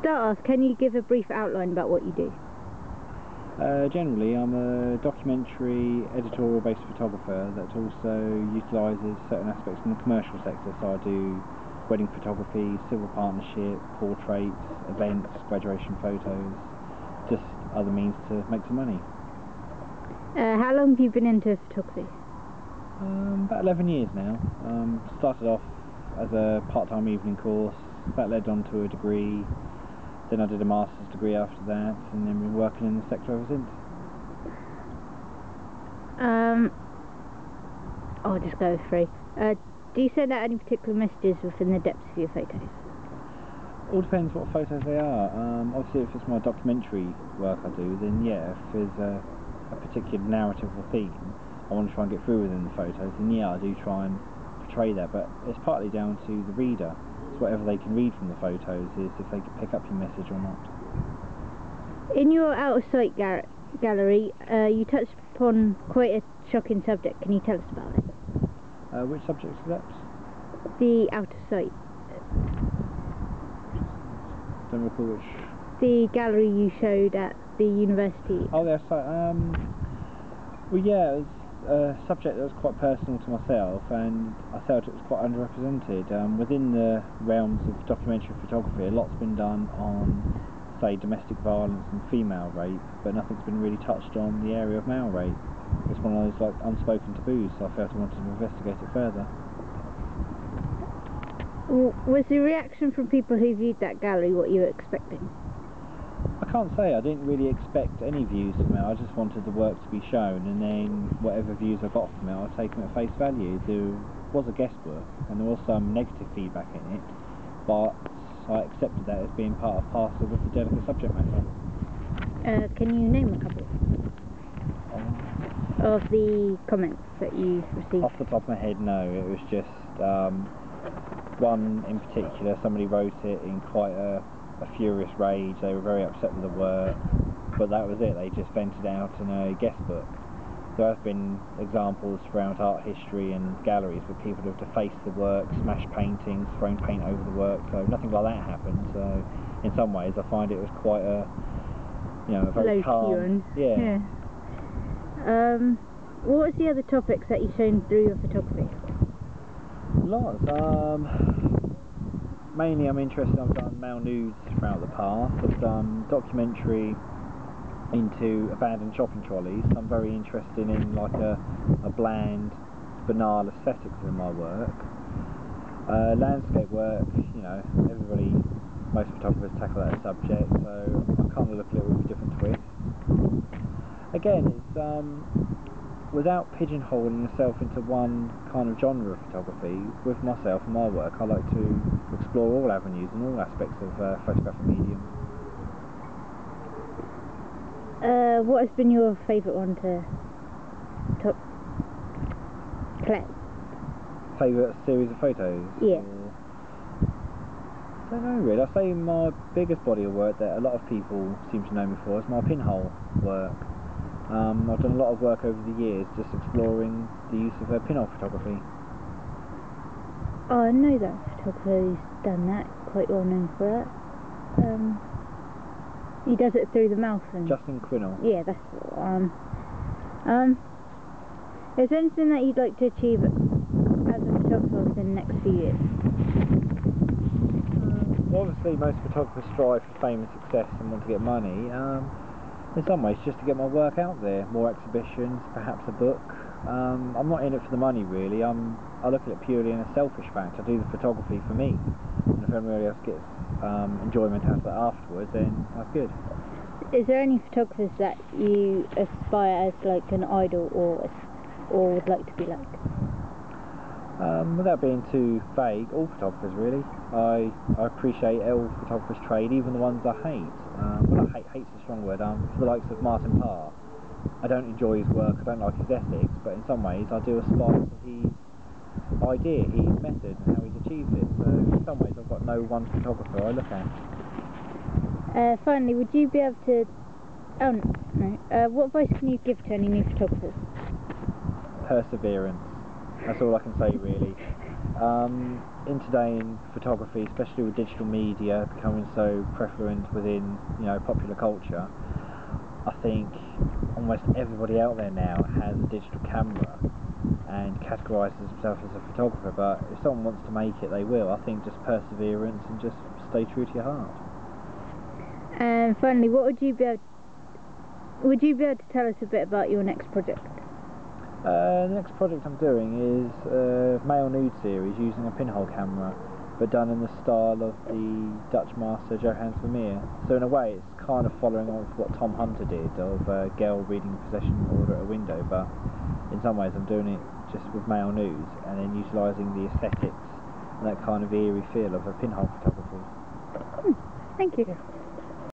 start off, can you give a brief outline about what you do? Generally, I'm a documentary editorial-based photographer that also utilises certain aspects in the commercial sector. So I do wedding photography, civil partnership, portraits, events, graduation photos, just other means to make some money. How long have you been into photography? About 11 years now. Started off as a part-time evening course, that led on to a degree. Then I did a master's degree after that, and then been working in the sector ever since. I'll just go through. Do you send out any particular messages within the depths of your photos? All depends what photos they are. Obviously, if it's my documentary work I do, then yeah, if there's a particular narrative or theme I want to try and get through within the photos, then yeah, I do try and portray that. But it's partly down to the reader. It's whatever they can read from the photos is if they can pick up your message or not. In your out-of-sight gallery, you touched upon quite a shocking subject. Can you tell us about it? Which subject is that? The out-of-sight. Don't recall which. The gallery you showed at the university. Oh, yeah. So, well, yeah, it was a subject that was quite personal to myself, and I felt it was quite underrepresented. Within the realms of documentary photography, a lot's been done on, say, domestic violence and female rape, but nothing's been really touched on the area of male rape. It's one of those like unspoken taboos, so I felt I wanted to investigate it further. Was the reaction from people who viewed that gallery what you were expecting? I can't say. I didn't really expect any views from it. I just wanted the work to be shown, and then whatever views I got from it, I'd take them at face value. There was a guest book, and there was some negative feedback in it, but I accepted that as being part and parcel with the delicate subject matter. Can you name a couple of the comments that you received? Off the top of my head, no. It was just one in particular. Somebody wrote it in quite a furious rage. They were very upset with the work, but that was it. They just vented out in a guest book. There have been examples throughout art history and galleries where people have defaced the work, smashed paintings, thrown paint over the work, so nothing like that happened. So in some ways I find it was quite a, a very calm. Yeah. What was the other topics that you've shown through your photography? Lots. Mainly I'm interested, I've done male nudes throughout the past. I've done documentary into abandoned shopping trolleys. I'm very interested in like a bland, banal aesthetic within my work. Landscape work, most photographers tackle that subject, so I kind of look at it with a different twist. Again, it's without pigeonholing yourself into one kind of genre of photography. With myself and my work, I like to explore all avenues and all aspects of photographic medium. What has been your favourite one to collect? Favourite series of photos? Yeah. I don't know really. I'd say my biggest body of work that a lot of people seem to know me for is my pinhole work. I've done a lot of work over the years just exploring the use of pinhole photography. Oh, I know that photographer who's done that, quite well known for that. He does it through the mouth. Justin Quinnell. Yeah, that's the one. Is there anything that you'd like to achieve as a photographer within the next few years? Well, obviously most photographers strive for fame and success and want to get money. In some ways, just to get my work out there, more exhibitions, perhaps a book. I'm not in it for the money really. I look at it purely in a selfish fact. I do the photography for me, and if everybody else gets enjoyment out of it afterwards, then that's good. Is there any photographers that you aspire as like an idol or would like to be like? Without being too vague, all photographers really. I appreciate all photographers' trade, even the ones I hate. Well, hate's a strong word. For the likes of Martin Parr, I don't enjoy his work, I don't like his ethics, but in some ways I do aspire to his idea, his method, and how he's achieved it. So in some ways I've got no one photographer I look at. Finally, would you be able to... Oh, no. What advice can you give to any new photographers? Perseverance. That's all I can say really. In today in photography, especially with digital media becoming so prevalent within, you know, popular culture, I think almost everybody out there now has a digital camera and categorises themselves as a photographer, but if someone wants to make it, they will. I think just perseverance and just stay true to your heart. And finally, would you be able to tell us a bit about your next project? The next project I'm doing is a male nude series using a pinhole camera, but done in the style of the Dutch master Johannes Vermeer. So in a way it's kind of following on what Tom Hunter did, of a girl reading a possession order at a window, but in some ways I'm doing it just with male nudes and then utilising the aesthetics and that kind of eerie feel of a pinhole photography. Thank you.